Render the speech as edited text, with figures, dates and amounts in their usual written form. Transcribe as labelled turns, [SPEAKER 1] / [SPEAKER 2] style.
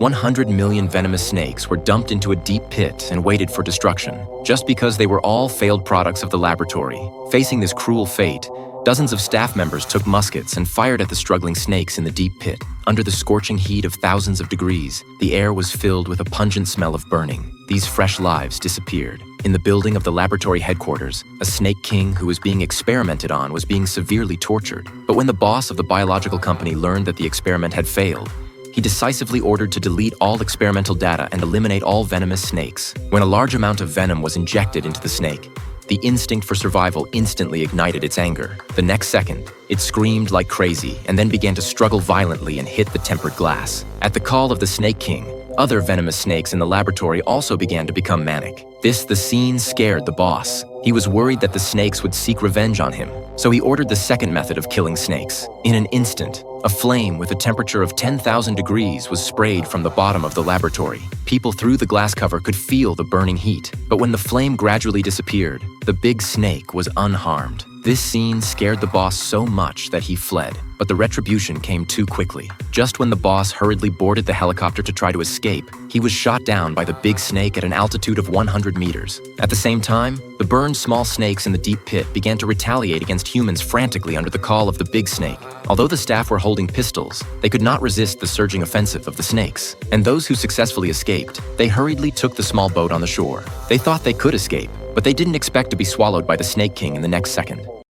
[SPEAKER 1] 100 million venomous snakes were dumped into a deep pit and waited for destruction, just because they were all failed products of the laboratory. Facing this cruel fate, dozens of staff members took muskets and fired at the struggling snakes in the deep pit. Under the scorching heat of thousands of degrees, the air was filled with a pungent smell of burning. These fresh lives disappeared. In the building of the laboratory headquarters, a snake king who was being experimented on was being severely tortured. But when the boss of the biological company learned that the experiment had failed, he decisively ordered to delete all experimental data and eliminate all venomous snakes. When a large amount of venom was injected into the snake, the instinct for survival instantly ignited its anger. The next second, it screamed like crazy and then began to struggle violently and hit the tempered glass. At the call of the Snake King, other venomous snakes in the laboratory also began to become manic. The scene scared the boss. He was worried that the snakes would seek revenge on him, so he ordered the second method of killing snakes. In an instant, a flame with a temperature of 10,000 degrees was sprayed from the bottom of the laboratory. People through the glass cover could feel the burning heat, but when the flame gradually disappeared, the big snake was unharmed. This scene scared the boss so much that he fled, but the retribution came too quickly. Just when the boss hurriedly boarded the helicopter to try to escape, he was shot down by the big snake at an altitude of 100 meters. At the same time, the burned small snakes in the deep pit began to retaliate against humans frantically under the call of the big snake. Although the staff were holding pistols, they could not resist the surging offensive of the snakes. And those who successfully escaped, they hurriedly took the small boat on the shore. They thought they could escape, but they didn't expect to be swallowed by the Snake King in the next second.